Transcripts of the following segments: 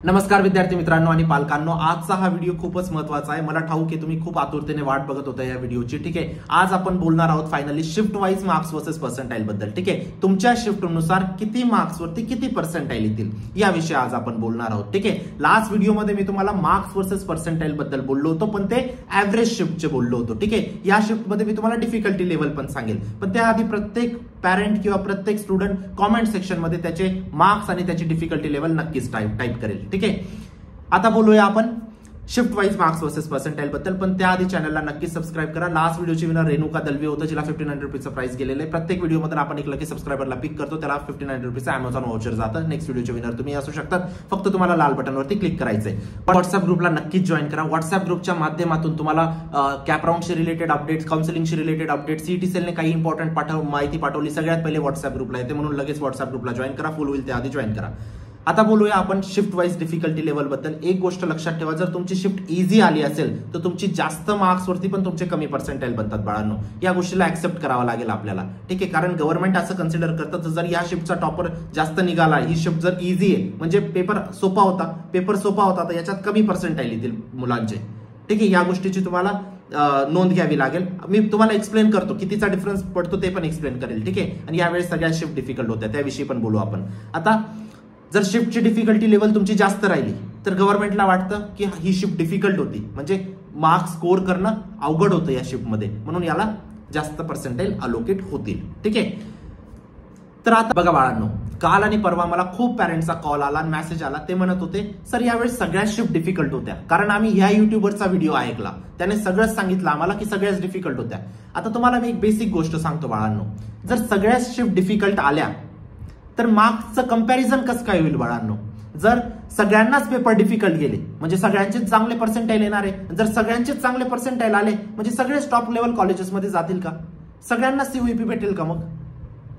नमस्कार विद्यार्थी मित्रांनो आणि पालकांनो, आजचा हा व्हिडिओ खूपच महत्त्वाचा आहे। मला ठाऊक आहे तुम्ही खूप आतुरतेने वाट बघत होता या व्हिडिओची। ठीक आहे, आज आपण बोलणार आहोत finally shift wise marks versus percentile बद्दल। ठीक आहे, तुमच्या शिफ्ट नुसार किती मार्क्स वरती किती पर्सेंटाइल येतील याविषयी आज आपण बोलणार आहोत। ठीक आहे, लास्ट व्हिडिओमध्ये मी तुम्हाला मार्क्स वर्सेस पर्सेंटाइल बद्दल बोललो होतो, पण ते ऍव्हरेज शिफ्टचे बोललो होतो। ठीक आहे, या शिफ्टमध्ये मी तुम्हाला डिफिकल्टी लेवल पण सांगेल, पण त्याआधी प्रत्येक पॅरेंट किंवा प्रत्येक स्टुडंट कॉमेंट सेक्शन मध्ये त्याचे मार्क्स आणि त्याची डिफिकल्टी लेवल नक्कीच टाईप करेल। ठीक आहे, आता बोलूया आपण shift wise marks versus percentile बद्दल, पण त्याआधी चॅनलला नक्की सबस्क्राईब करा। लास्ट व्हिडिओची विनर रेणुका दलवी होतं, जिला 1500 रुपीचं प्राइस गेलेलं आहे। प्रत्येक व्हिडिओमध्ये आपण एक लकी सबस्क्रायबरला पिक करतो, त्याला 1500 रुपीचं अमेझॉन व्हाउचर जातं। नेक्स्ट व्हिडिओचे विनर तुम्ही असू शकतात, फक्त तुम्हाला लाल बटनवरती क्लिक करायचंय। व्हॉट्सअप ग्रुपला नक्कीच जॉईन करा। व्हॉट्सअप ग्रुपच्या माध्यमातून तुम्हाला कॅप राऊंडशी रिलेटेड अपडेट्स, काउन्सिलिंगशी रिलेटेड अपडेट्स, सीईटी सेलने काही इंपॉर्टंट माहिती पाठवली सगळ्यात पहिले व्हॉट्सअप ग्रुपला येते, म्हणून लगेच व्हॉट्सअप ग्रुपला जॉईन करा। फुल होईल त्याआधी जॉईन करा। आता बोलूया आपण शिफ्ट वाईज डिफिकल्टी लेवल बद्दल। एक गोष्ट लक्षात ठेवा, जर तुमची शिफ्ट इझी आली असेल तर तुमची जास्त मार्क्स वरती पण तुमचे कमी पर्सेंटाइल बनतात बाळांनो। या गोष्टीला ऍक्सेप्ट करावं लागेल आपल्याला। ठीक आहे, कारण गव्हर्नमेंट असं कन्सिडर करतं, जर या शिफ्टचा टॉपर जास्त निघाला, ही शिफ्ट जर इझी आहे म्हणजे पेपर सोपा होता तर याच्यात कमी पर्सेंटाइल येतील मुलांचे। ठीक आहे, या गोष्टीची तुम्हाला नोंद घ्यावी लागेल। मी तुम्हाला एक्सप्लेन करतो कितीचा डिफरन्स पडतो, ते पण एक्सप्लेन करेल। ठीक आहे, आणि यावेळेस सगळ्या शिफ्ट डिफिकल्ट होत्या, त्याविषयी पण बोलू आपण। आता जर शिफ्टची डिफिकल्टी लेवल तुमची जास्त राहिली तर गव्हर्नमेंटला वाटतं की ही शिफ्ट डिफिकल्ट होती, म्हणजे मार्क्स स्कोर करणं अवघड होतं या शिफ्टमध्ये, म्हणून याला जास्त पर्सेंटाइल अलोकेट होतील। ठीक आहे, तर आता बघा बाळांनो, काल आणि परवा मला खूप पॅरेंट्सचा कॉल आला, मेसेज आला, ते म्हणत होते सर यावेळेस सगळ्याच शिफ्ट डिफिकल्ट होत्या, कारण आम्ही ह्या युट्यूबरचा व्हिडिओ ऐकला, त्याने सगळंच सांगितलं आम्हाला की सगळ्याच डिफिकल्ट होत्या। आता तुम्हाला मी एक बेसिक गोष्ट सांगतो बाळांनो, जर सगळ्याच शिफ्ट डिफिकल्ट आल्या तर मार्क्सचं कंपॅरिझन कसं काय होईल बाळांनो? जर सगळ्यांनाच पेपर डिफिकल्ट गेले म्हणजे सगळ्यांचे चांगले पर्सेंटाइल येणार आहे, जर सगळ्यांचे चांगले पर्सेंटाइल आले म्हणजे सगळेच टॉप लेवल कॉलेजेसमध्ये जातील का? सगळ्यांना सीयूईपी भेटेल का? मग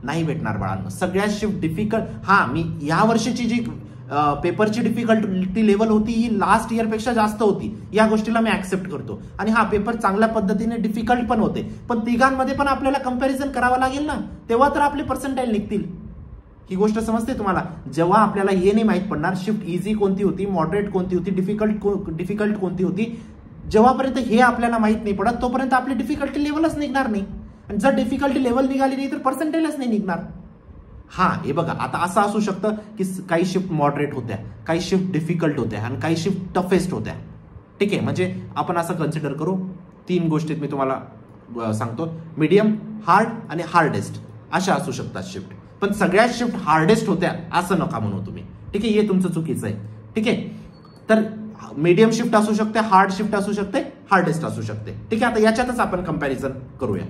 नाही भेटणार बाळांनो। सगळ्यात शिफ्ट डिफिकल्ट, मी या वर्षीची जी पेपरची डिफिकल्टी लेवल होती ही लास्ट इयर पेक्षा जास्त होती, या गोष्टीला मी ऍक्सेप्ट करतो। आणि पेपर चांगल्या पद्धतीने डिफिकल्ट पण होते, पण तिघांमध्ये पण आपल्याला कंपॅरिझन करावं लागेल ना, तेव्हा तर आपले पर्सेंटाइल निघतील। ही गोष्ट समजते तुम्हाला? जेव्हा आपल्याला हे नाही माहित पडणार शिफ्ट इझी कोणती होती, मॉडरेट कोणती होती, डिफिकल्ट कोणती होती, जेव्हापर्यंत हे आपल्याला माहित नाही पडत तोपर्यंत आपली डिफिकल्टी लेवलच निघणार नाही, आणि जर डिफिकल्टी लेवल निघाली नाही तर पर्सेंटाइलच नाही निघणार। हे बघा, आता असं असू शकतं की काही शिफ्ट मॉडरेट होत्या, काही शिफ्ट डिफिकल्ट होत्या आणि काही शिफ्ट टफेस्ट होत्या। ठीक आहे, म्हणजे आपण असं कन्सिडर करू, 3 गोष्टीत मी तुम्हाला सांगतो, मीडियम, हार्ड आणि हार्डेस्ट अशा असू शकतात शिफ्ट, पण सगळ्यात शिफ्ट हार्डेस्ट होत्या असं नका म्हणू तुम्ही। ठीक आहे, हे तुमचं चुकीचं आहे। ठीक आहे, तर मीडियम शिफ्ट असू शकते, हार्ड शिफ्ट असू शकते, हार्डेस्ट असू शकते। ठीक आहे, आता याच्यातच आपण कंपॅरिझन करूया।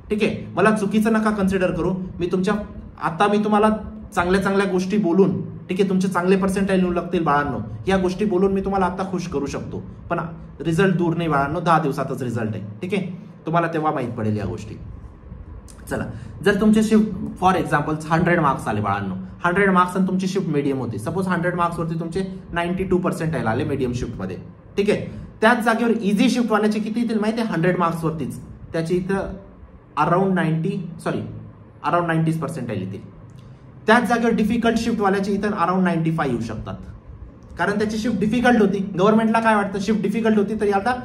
ठीक आहे, मला चुकीचं नका कन्सिडर करू, मी तुम्हाला चांगल्या गोष्टी बोलून, ठीक आहे, तुमचे चांगले पर्सेंटाइल येऊ लागतील बाळांनो, या गोष्टी बोलून मी तुम्हाला आता खुश करू शकतो, पण रिझल्ट दूर नाही बाळांनो, 10 दिवसातच रिझल्ट आहे। ठीक आहे, तुम्हाला तेव्हा माहित पडेल या गोष्टी। चला, जर तुमचे शिफ्ट फॉर एक्झाम्पल 100 मार्क्स आले बाळांनो, 100 मार्क्स आणि तुमची शिफ्ट मीडियम होती, सपोज 100 मार्क्स वरती तुमचे 92 पर्सेंटाइल आले मीडियम शिफ्ट मध्ये। ठीक आहे, त्याच जागेवर इझी शिफ्ट वाल्याचे किती येतील माहिती आहे? 100 मार्क्स वरतीच त्याची इथं अराउंड 90 पर्सेंटाइल येतील। त्याच जागेवर डिफिकल्ट शिफ्ट वाल्याचे इथं अराउंड 95 येऊ शकतात, कारण त्याची शिफ्ट डिफिकल्ट होती। गव्हर्नमेंटला काय वाटतं, शिफ्ट डिफिकल्ट होती तर याला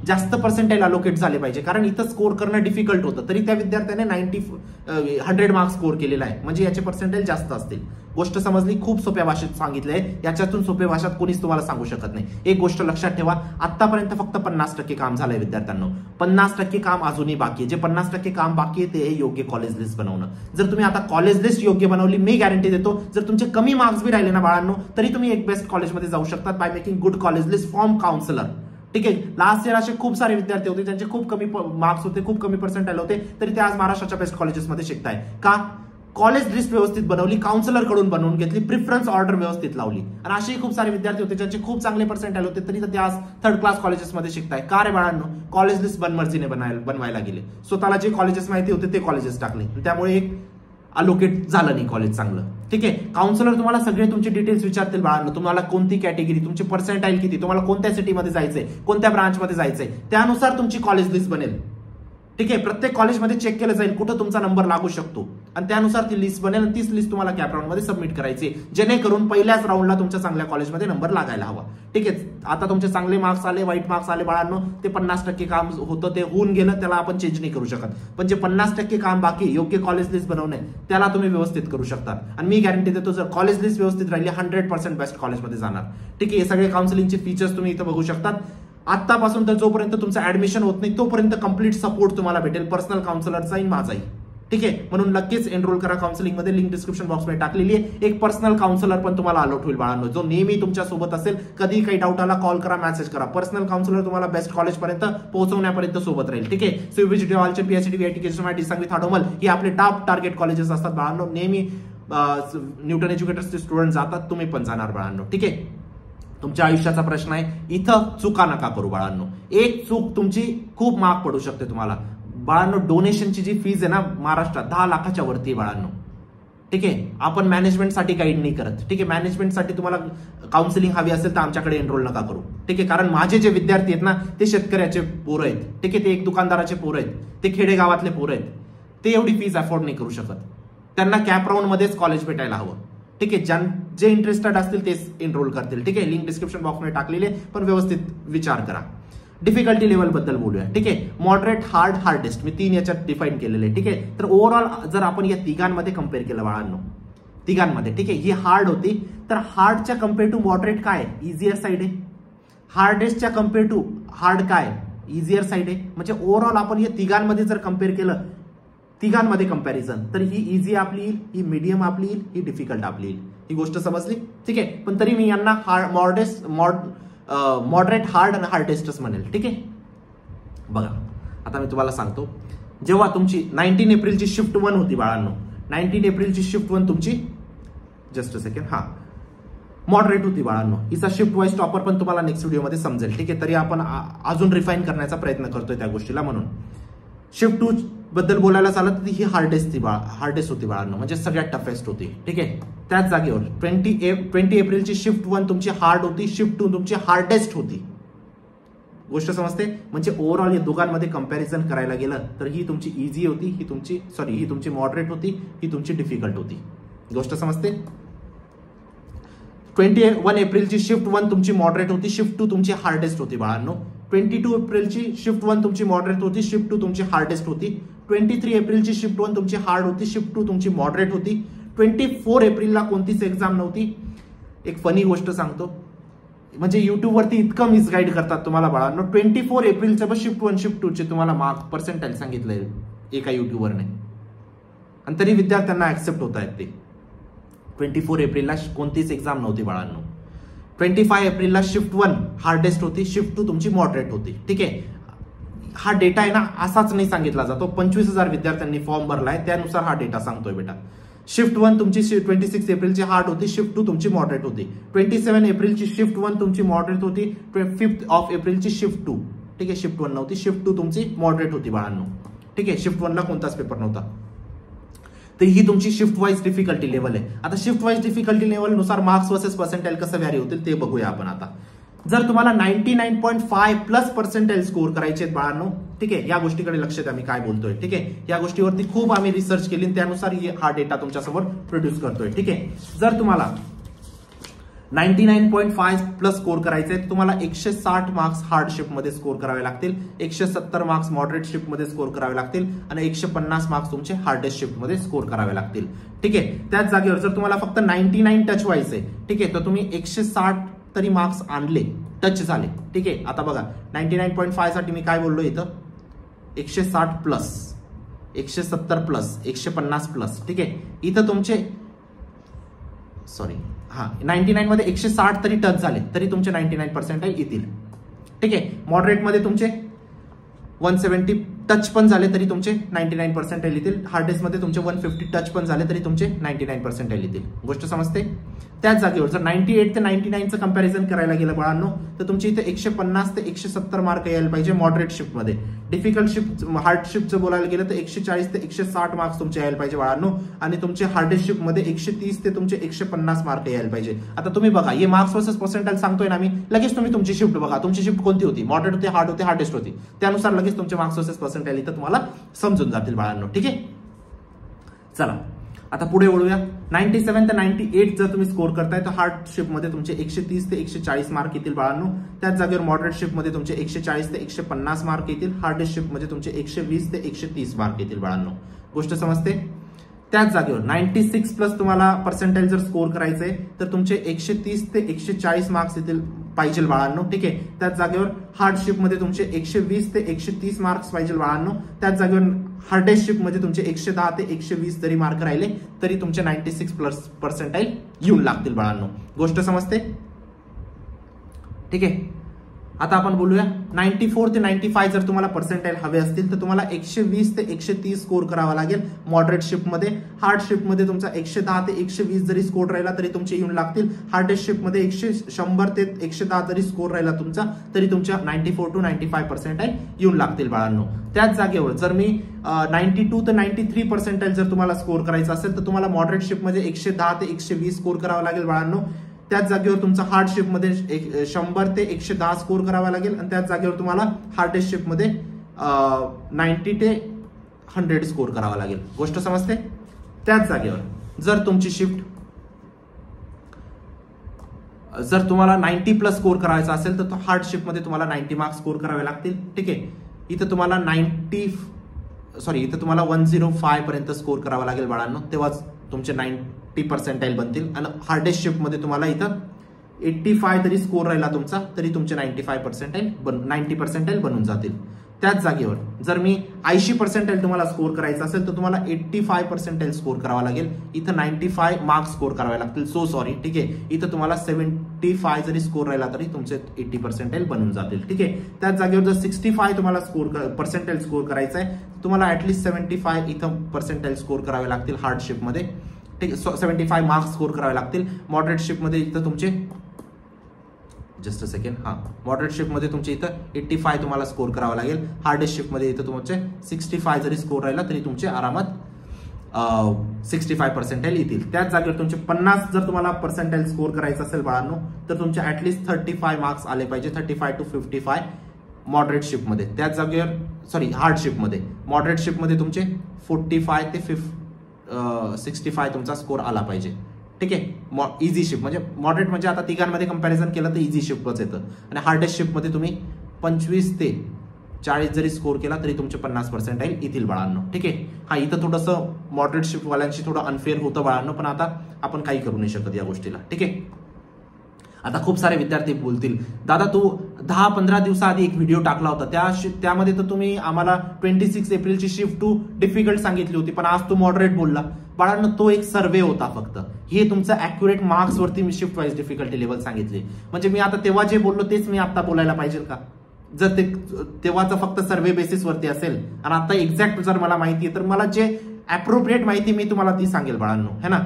जास्त पर्सेंटाइल अलोकेट झाले पाहिजे, कारण इथं स्कोर करणं डिफिकल्ट होतं, तरी त्या विद्यार्थ्याने 100 मार्क्स स्कोर केलेला आहे, म्हणजे याचे पर्सेंटाइल जास्त असतील। गोष्ट समजली? खूप सोप्या भाषेत सांगितलंय, याच्यातून सोप्या भाषेत कोणीच तुम्हाला सांगू शकत नाही। एक गोष्ट लक्षात ठेवा, आतापर्यंत फक्त 50% काम झालंय विद्यार्थ्यांना, 50% काम अजूनही बाकी आहे। जे 50% काम बाकी आहे ते योग्य कॉलेज लिस्ट बनवणं। जर तुम्ही आता कॉलेज लिस्ट योग्य बनवली, मी गॅरंटी देतो, जर तुमचे कमी मार्क्स बी राहिले ना बाळांनो, तरी तुम्ही एक बेस्ट कॉलेजमध्ये जाऊ शकतात by making good college list from counsellor. ठीक आहे, लास्ट इयर असे खूप सारे विद्यार्थी होते त्यांचे खूप कमी मार्क्स होते, खूप कमी पर्सेंटाइल होते, तरी ते आज महाराष्ट्राच्या बेस्ट कॉलेजेसमध्ये शिकताय का? कॉलेज लिस्ट व्यवस्थित बनवली, काउन्सिलर कडून बनवून घेतली, प्रिफरन्स ऑर्डर व्यवस्थित लावली, आणि असेही खूप सारे विद्यार्थी होते ज्यांचे खूप चांगले पर्सेंटाइल होते, तरी ते आज 3rd क्लास कॉलेजेसमध्ये शिकताय। का रे बाळांनो? कॉलेज लिस्ट बनमर्जीने बनवायला गेले, स्वतःला जे कॉलेजेस माहिती होते ते कॉलेजेस टाकले, त्यामुळे एक अलोकेट झालं नाही कॉलेज चांगलं। ठीक आहे, काउन्सिलर तुम्हाला सगळे तुमचे डिटेल्स विचारतील बाळांनो, तुम्हाला कोणती कॅटेगरी, तुमचे पर्सेंटाइल किती, तुम्हाला कोणत्या सिटीमध्ये जायचंय, कोणत्या ब्रांचमध्ये जायचंय, त्यानुसार तुमची कॉलेज लिस्ट बनेल। ठीक आहे, प्रत्येक कॉलेजमध्ये चेक केलं जाईल कुठं तुमचा नंबर लागू शकतो आणि त्यानुसार ती लिस्ट बनेल आणि तीच लिस्ट तुम्हाला कॅप राऊंड मध्ये सबमिट करायची, जेणेकरून पहिल्याच राऊंडला तुमच्या चांगल्या कॉलेजमध्ये नंबर लागायला हवा. ठीक आहे, आता तुमचे चांगले मार्क्स आले, वाईट मार्क्स आले बाळांनो, ते 50% काम होतं ते होऊन गेलं, त्याला आपण चेंज नाही करू शकत. पण जे 50% काम बाकी योग्य कॉलेज लिस्ट बनवणे त्याला तुम्ही व्यवस्थित करू शकता. आणि मी गॅरंटी देतो जर कॉलेज लिस्ट व्यवस्थित राहिली 100% बेस्ट कॉलेजमध्ये जाणार. ठीक आहे, हे सगळे काउन्सिलिंगचे फीचर्स तुम्ही इथं बघू शकतात. आतापासून तर जोपर्यंत तुमचं ऍडमिशन होत नाही तोपर्यंत कंप्लीट सपोर्ट तुम्हाला भेटेल पर्सनल काउन्सिलरचा आणि माझाही. ठीक आहे, म्हणून नक्कीच एनरोल करा काउन्सिलिंग मध्ये, लिंक डिस्क्रिप्शन बॉक्समध्ये टाकलेली आहे. एक पर्सनल काउन्सिलर पण तुम्हाला अलॉट होईल बाळांनो, जो नेहमी तुमच्या सोबत असेल. कधी काही डाऊट आला कॉल करा, मेसेज करा. पर्सनल काउन्सिलर तुम्हाला बेस्ट कॉलेज पर्यंत पोहोचवण्यापर्यंत सोबत राहील. ठीक आहे, सीयूबीजी ऑलचे पीएचडी VIT KGS सांगली थाडोमल ही आपले टॉप टार्गेट कॉलेजेस असतात बाळांनो. नेहमी न्यूटन एज्युकेटर्सचे स्टुडंट जातात, तुम्ही पण जाणार बाळांनो. ठीक आहे, तुमच्या आयुष्याचा प्रश्न आहे, इथं चुका नका करू बाळांनो. एक चूक तुमची खूप महाग पडू शकते तुम्हाला बाळांनो. डोनेशनची जी फीज आहे ना महाराष्ट्रात 10 लाखाच्या वरती आहे बाळांनो. ठीक आहे, आपण मॅनेजमेंटसाठी गाईड नाही करत. ठीक आहे, मॅनेजमेंटसाठी तुम्हाला काउन्सिलिंग हवी असेल तर आमच्याकडे एनरोल नका करू. ठीक आहे, कारण माझे जे विद्यार्थी आहेत ना ते शेतकऱ्याचे पोरं आहेत. ठीक आहे, ते एक दुकानदाराचे पोरं आहेत, ते खेडेगावातले पोरं आहेत, ते एवढी फीज अफोर्ड नाही करू शकत. त्यांना कॅप राऊंड मध्येच कॉलेज भेटायला हवं. ठीक आहे, जे इंटरेस्टेड असतील तेच एनरोल करतील. ठीक आहे, लिंक डिस्क्रिप्शन बॉक्समध्ये टाकलेले, पण व्यवस्थित विचार करा. डिफिकल्टी लेवल बद्दल बोलूया. ठीक आहे, मॉडरेट, हार्ड, हार्डेस्ट मी 3 याच्यात डिफाईन केलेले. ठीक आहे, तर ओव्हरऑल जर आपण या तिघांमध्ये कम्पेअर केलं बाळांनो, तिघांमध्ये ठीक आहे ही हार्ड होती, तर हार्डच्या कम्पेअर टू मॉडरेट काय इझियर साईड आहे, हार्डेस्टच्या कम्पेअर टू हार्ड काय इझियर साईड आहे. म्हणजे ओव्हरऑल आपण या तिघांमध्ये जर कम्पेअर केलं, तिघांमध्ये कंपॅरिझन, तर ही इझी आपली येईल, ही मीडियम आपली येईल, ही डिफिकल्ट आपली येईल. ही गोष्ट समजली. ठीक आहे, पण तरी मी यांना मॉडरेट, हार्ड आणि हार्डेस्टच म्हणेल. ठीक आहे, बघा आता मी तुम्हाला सांगतो, जेव्हा तुमची 19 एप्रिलची शिफ्ट 1 होती बाळांनो, 19 एप्रिलची शिफ्ट 1 तुमची जस्ट अ सेकंड मॉडरेट होती बाळांनो. हिचा शिफ्ट वाईज टॉपर पण तुम्हाला नेक्स्ट व्हिडिओमध्ये समजेल. ठीक आहे, तरी आपण अजून रिफाईन करण्याचा प्रयत्न करतोय त्या गोष्टीला. म्हणून शिफ्ट 2 बद्दल बोलायला चालत तर ही हार्डेस्ट होती बाळांनो, म्हणजे सगळ्यात टफेस्ट होती. ठीक आहे, त्याच जागेवर 20 एप्रिलची शिफ्ट 1 तुमची हार्ड होती, शिफ्ट 2 तुमची हार्डेस्ट होती. गोष्ट समजते. म्हणजे ओव्हरऑल या दोघांमध्ये कंपॅरिझन करायला गेलं तर ही तुमची इझी होती, ही तुमची मॉडरेट होती, ही तुमची डिफिकल्ट होती. गोष्ट समजते. 21 एप्रिलची शिफ्ट 1 तुमची मॉडरेट होती, शिफ्ट 2 तुमची हार्डेस्ट होती बाळांनो. 22 एप्रिलची शिफ्ट 1 तुमची मॉडरेट होती, शिफ्ट 2 तुमची हार्डेस्ट होती. 23 एप्रिलची शिफ्ट 1 तुमची हार्ड होती, शिफ्ट 2 तुमची मॉडरेट होती. 24 एप्रिलला कोणतीच एक्झाम नव्हती. एक फनी गोष्ट सांगतो, म्हणजे युट्यूबवरती इतकं मिसगाईड करतात तुम्हाला बाळांनो. 24 एप्रिलचं शिफ्ट 1 शिफ्ट 2 चे तुम्हाला मार्क पर्सेंटाईल सांगितलंय एका युट्यूबरने, आणि तरी विद्यार्थ्यांना ऍक्सेप्ट होत आहेत ते. 24 एप्रिलला कोणतीच एक्झाम नव्हती बाळांनो. 25 एप्रिलला शिफ्ट 1 हार्डेस्ट होती, शिफ्ट 2 तुमची मॉडरेट होती. ठीक आहे, हा डेटा आहे ना असाच नाही सांगितला जातो. 25,000 विद्यार्थ्यांनी फॉर्म भरलाय, त्यानुसार हा डेटा सांगतोय बेटा. शिफ्ट 1 तुमची 26 एप्रिलची हार्ड होती, शिफ्ट 2 तुमची मॉडरेट होती. 27 एप्रिलची शिफ्ट 1 तुमची मॉडरेट होती, 5 एप्रिलची शिफ्ट 2 ठीक आहे शिफ्ट 1 नव्हती, शिफ्ट 2 तुमची मॉडरेट होती बाळांनो. ठीक आहे, शिफ्ट 1 ला कोणताच पेपर नव्हता. तर ही तुमची शिफ्ट वाईज डिफिकल्टी लेवल आहे. आता शिफ्ट वाईज डिफिकल्टी लेवल नुसार मार्क्स वर्सेस पर्सेंटाईल कसं व्हॅरी होतील ते बघूया आपण आता. जर तुम्हाला 99.5 प्लस पर्सेंटाईल स्कोर करायचे आहेत बाळांनो, ठीक आहे, या गोष्टीकडे लक्ष द्या मी काय बोलतोय. ठीक आहे, या गोष्टीवरती खूप आम्ही रिसर्च केली, त्यानुसार हा डेटा तुमच्यासमोर प्रोड्यूस करतोय. ठीक आहे, जर तुम्हाला 99.5 प्लस स्कोर करायचे आहे, तुम्हाला 160 मार्क्स हार्ड शिफ्ट मध्ये स्कोर करावे लागतील, 170 मार्क्स मॉडरेट शिफ्ट मध्ये स्कोर करावे लागतील, आणि 150 मार्क्स तुमचे हार्डेस्ट शिफ्ट मध्ये स्कोर करावे लागतील. ठीक आहे, त्याच जागेवर जर तुम्हाला फक्त 99 टच व्हायचंय, ठीक आहे, तर तुम्ही 160 तरी मार्क्स आणले, टच झाले. ठीक आहे, आता बघा 99.5 साठी मी काय बोललो इथं, 160 प्लस, 170 प्लस, 150 प्लस. ठीक आहे, इथं तुमचे 99 मध्ये 160 तरी टच झाले तरी तुमचे 99% येतील. ठीक आहे, मॉडरेट मध्ये तुमचे 170 टच पण झाले तरी तुमचे 99% येतील, हार्डेस्ट मध्ये तुमचे 150 टच पण झाले तरी तुमचे 99% येतील. गोष्ट समजते. त्याच जागेवर जर 98 ते 99चं कंपॅरिझन करायला गेलं बाळांनो, तर तुमची इथे 150 ते 170 मार्क यायला पाहिजे मॉडरेट शिफ्ट मध्ये. डिफिकल्ट शिफ्ट हार्ड शिफ्टचं बोलायला गेलं तर 140 ते 160 मार्क्स तुमचे यायला पाहिजे बाळांनो, आणि तुमचे हार्डेस्ट शिफ्ट मध्ये 130 ते तुमचे 150 मार्क यायला पाहिजे. आता तुम्ही बघा, हे मार्क्स वर्सेस पर्सेंटाईल सांगतोय ना मी, लगेच तुम्ही तुमची शिफ्ट बघा, तुमची शिफ्ट कोणती होती, मॉडरेट होती, हार्ड होती, हार्डेस्ट होती, त्यानुसार लगेच तुमचे मार्क्स वर्सेस पर्सेंटाईल इथं तुम्हाला समजून जातील बाळांनो. ठीक आहे, चला आता पुढे वळूया. 97 ते 98 जर तुम्ही स्कोर करताय तर हार्डशिप मध्ये तुमचे 130 ते 140 मार्क येतील बाळांनो. त्याच जागेवर मॉडरेटशिप मध्ये तुमचे 140 ते 150 मार्क येतील. हार्डेस्ट मध्ये तुमचे 120 ते 130 मार्क येतील बाळांनो. गोष्ट समजते. त्याच जागेवर 96 प्लस तुम्हाला पर्सेंटाईल जर स्कोर करायचंय तर तुमचे 130 ते 140 मार्क्स येतील पाहिजे बाळांनो. ठीक आहे, त्याच जागेवर हार्डशिप मध्ये तुमचे 120 ते 130 मार्क्स पाहिजे बाळांनो. त्याच जागेवर हार्डेस्ट शिप मध्ये तुमचे 110 ते 120 जरी मार्क राहिले तरी तुमचे 96 प्लस पर्सेंटाईल येऊन लागतील बाळांनो. गोष्ट समजते. ठीक आहे, आता आपण बोलूया 94 ते 95 जर तुम्हाला पर्सेंटाईल हवे असतील तर तुम्हाला 120 ते 130 स्कोर करावा लागेल मॉडरेट शिपमध्ये. हार्ड शिपमध्ये तुमचा 110 ते 120 जरी स्कोर राहिला तरी तुमचे येऊन लागतील. हार्डेस्ट शिपमध्ये 100 ते 110 जरी स्कोर राहिला तुमचा तरी तुमच्या 94 टू 95 पर्सेंटाईल येऊन लागतील बाळांनो. त्याच जागेवर जर मी 92 ते 93 पर्सेंटाईल जर तुम्हाला स्कोर करायचा असेल तर तुम्हाला मॉडरेट शिपमध्ये 110 ते 120 स्कोर करावा लागेल बाळांनो. त्याच जागेवर तुमचा हार्ड शिपमध्ये 100 ते 110 स्कोर करावा लागेल आणि त्याच जागेवर तुम्हाला हार्डेस्ट शिपमध्ये 90 ते 100 स्कोर करावा लागेल. गोष्ट समजते. त्याच जागेवर जर तुमची शिफ्ट जर तुम्हाला 90 प्लस स्कोर करायचा असेल तर हार्ड शिपमध्ये तुम्हाला 90 मार्क्स स्कोर करावे लागतील. ठीक आहे, इथं तुम्हाला इथं तुम्हाला 105 पर्यंत स्कोर करावा लागेल बाळांनो, तेव्हाच तुमचे 90 पर्सेंटाईल बनतील. आणि हार्डेस्ट शिफ्ट मध्ये तुम्हाला इथं 85 तरी स्कोर राहिला तुमचा तरी तुमचे 90 पर्सेंटाईल बनून जातील. त्याच जागेवर जर मी 80 पर्सेंटाईल तुम्हाला स्कोर करायचा असेल तर तुम्हाला 85 पर्सेंटाईल स्कोर करावा लागेल. इथं 95 मार्क्स स्कोर करावे लागतील. So sorry. ठीक आहे, इथं तुम्हाला 75 जरी स्कोर राहिला तरी तुमचे 80 पर्सेंटाईल बनून जातील. ठीक आहे, त्याच जागेवर जर 65 तुम्हाला पर्सेंटाईल स्कोर करायचा आहे तुम्हाला ऍटलीस्ट 75 इथं पर्सेंटाईल स्कोर करावे लागतील हार्ड शिपमध्ये. ठीक आहे, 75 मार्क्स स्कोर करावे लागतील. मॉडरेट शिपमध्ये इथं तुमचे जस्ट अ सेकंड मॉडरेट शिपमध्ये तुमचे इथं 85 तुम्हाला स्कोर करावा लागेल. हार्डेस्ट शिपमध्ये इथं तुमचे 65 जरी स्कोर राहिला तरी तुमचे आरामात 65 पर्सेंटाईल येतील. त्याच जागेवर तुमचे 50 जर तुम्हाला पर्सेंटाईल स्कोर करायचं असेल बाळांनो तर तुमचे ऍटलीस्ट 35 मार्क्स आले पाहिजे. 35 टू 55 मॉडरेट शिपमध्ये. त्याच जागेवर हार्ड शिपमध्ये मॉडरेट शिपमध्ये तुमचे 45 ते 65 तुमचा स्कोर आला पाहिजे. ठीक आहे, इझी शिफ्ट म्हणजे मॉडरेट म्हणजे आता तिघांमध्ये कंपॅरिझन केलं तर इझी शिफ्टच येतं. आणि हार्डेस्ट शिफ्टमध्ये तुम्ही 25 ते 40 जरी स्कोर केला तरी तुमचे 50 पर्सेंटाईल येतील बाळांनो. ठीक आहे, इथं थोडंसं मॉडरेट शिफ्टवाल्यांशी थोडं अनफेअर होतं बाळांनो, पण आता आपण काही करू नाही शकत या गोष्टीला. ठीक आहे, आता खूप सारे विद्यार्थी बोलतील दादा तू 10-15 दिवसाआधी एक व्हिडिओ टाकला होता त्यामध्ये तर तुम्ही आम्हाला 26 एप्रिलची शिफ्ट 2 डिफिकल्ट सांगितली होती पण आज तू मॉडरेट बोलला. बाळांनो तो एक सर्वे होता फक्त. हे तुमचं अॅक्युरेट मार्क्स वरती मी शिफ्ट वाईज डिफिकल्टी लेवल सांगितली. म्हणजे मी आता तेव्हा जे बोललो तेच मी आता बोलायला पाहिजे का? जर तेव्हाचं फक्त सर्वे बेसिस वरती असेल आणि आता एक्झॅक्ट जर मला माहिती आहे तर मला जे अप्रोप्रिएट माहिती मी तुम्हाला ती सांगेल बाळांनो, है ना.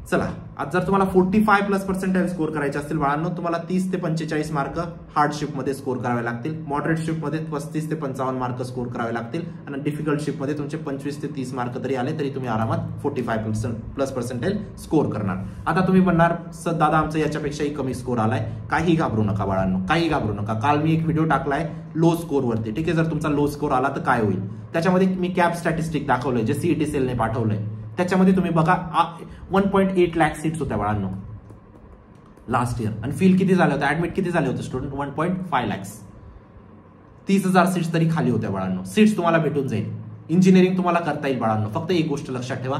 चला, आज जर तुम्हाला 45 प्लस पर्सेंटाईल स्कोर करायचे असतील बाळांनो तुम्हाला 30 ते 45 मार्क हार्ड शिफ्टमध्ये स्कोर करावे लागतील. मॉडरेट शिफ्टमध्ये 35 ते 55 मार्क स्कोर करावे लागतील. आणि डिफिकल्ट शिफ्टमध्ये तुमचे 25 ते 30 मार्क तरी आले तरी तुम्ही आरामात 45 प्लस पर्सेंटाईल स्कोर करणार. आता तुम्ही म्हणणार सर दादा आमचं याच्यापेक्षाही कमी स्कोर आलाय. काही घाबरू नका बाळांनो, काही घाबरू नका. काल मी एक व्हिडिओ टाकलाय लो स्कोर वरती. ठीक आहे, जर तुमचा लो स्कोर आला तर काय होईल त्याच्यामध्ये मी कॅप स्टॅटिस्टिक दाखवलंय जे सीईटी सेलने पाठवलंय. त्याच्यामध्ये तुम्ही बघा 1.8 लाख सीट्स होत्या बाळांनो लास्ट इयर. आणि फील किती झाले होते, ऍडमिट किती झाले होते स्टुडंट 1.5 लाख. 30,000 सीट्स तरी खाली होत्या बाळांनो. सीट्स तुम्हाला भेटून जाईल. इंजिनिअरिंग तुम्हाला करता येईल बाळांनो. फक्त एक गोष्ट लक्षात ठेवा,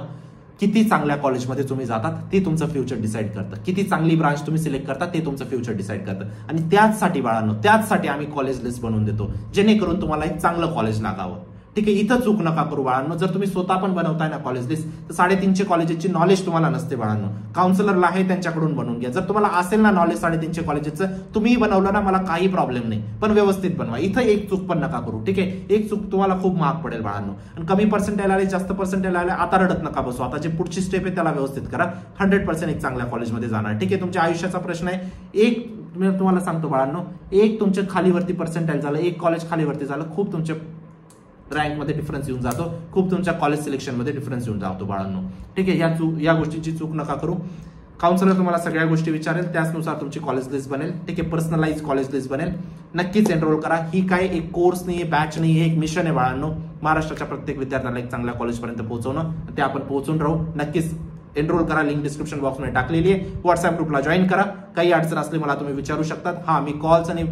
किती चांगल्या कॉलेजमध्ये तुम्ही जातात ते तुमचं फ्युचर डिसाईड करतं. किती चांगली ब्रांच तुम्ही सिलेक्ट करता ते तुमचं फ्युचर डिसाईड करतं. आणि त्याचसाठी बाळांनो त्याचसाठी आम्ही कॉलेज लिस्ट बनवून देतो जेणेकरून तुम्हाला एक चांगलं कॉलेज लागावं. ठीक आहे, इथं चूक नका करू बाळांनो. जर तुम्ही स्वतः पण बनवताय ना कॉलेज लिस्ट तर 350 कॉलेजची नॉलेज तुम्हाला नसते बाळांनो. काउन्सिलरला आहे त्यांच्याकडून बनवून घ्या. जर तुम्हाला असेल ना नॉलेज 350 कॉलेजचं तुम्ही बनवलं ना मला काही प्रॉब्लेम नाही, पण व्यवस्थित बनवा. इथं एक चूक पण नका करू. ठीक आहे, एक चूक तुम्हाला खूप महाग पडेल बाळांनो. आणि कमी पर्सेंटाईल आले जास्त पर्सेंटाईल आले आता रडत नका बसू. आता जे पुढची स्टेप आहे त्याला व्यवस्थित करा. 100% एक चांगल्या कॉलेजमध्ये जाणार. ठीक आहे, तुमच्या आयुष्याचा प्रश्न आहे. एक मी तुम्हाला सांगतो बाळांनो, एक तुमच्या खालीवरती पर्सेंटाईल झालं, एक कॉलेज खालीवरती झालं, खूप तुमच्या रँकमध्ये डिफरन्स येऊन जातो, खूप तुमच्या कॉलेज सिलेक्शनमध्ये डिफरन्स येऊन जातो बाळांनो. ठीक आहे, या गोष्टीची चूक नका करू. काउन्सिलर तुम्हाला सगळ्या गोष्टी विचारेल, त्याचनुसार तुमची कॉलेज लिस्ट बनेल. ठीक आहे, पर्सनलाइज कॉलेज लिस्ट बनेल. नक्कीच एनरोल करा. ही काय एक कोर्स नाही, बॅच नाही, एक मिशन आहे बाळांनो. महाराष्ट्राच्या प्रत्येक विद्यार्थ्याला एक चांगल्या कॉलेजपर्यंत पोहोचवणं, ते आपण पोहोचून राहू. नक्कीच एनरोल करा. लिंक डिस्क्रिप्शन बॉक्समध्ये टाकलेली आहे. व्हॉट्सअप ग्रुपला जॉईन करा. काही अडचण असली मला तुम्ही विचारू शकतात. हा, मी कॉल्स आणि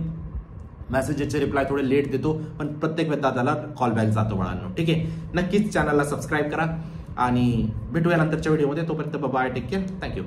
मेसेजेसचे रिप्लाय थोडे लेट देतो, पण प्रत्येक विद्यार्थ्याला कॉल बॅक जातो बाळांनो. ठीक आहे, नक्कीच चॅनलला सबस्क्राईब करा आणि भेटूया नंतरच्या व्हिडिओमध्ये. तोपर्यंत बाय, टेक केअर, थँक्यू.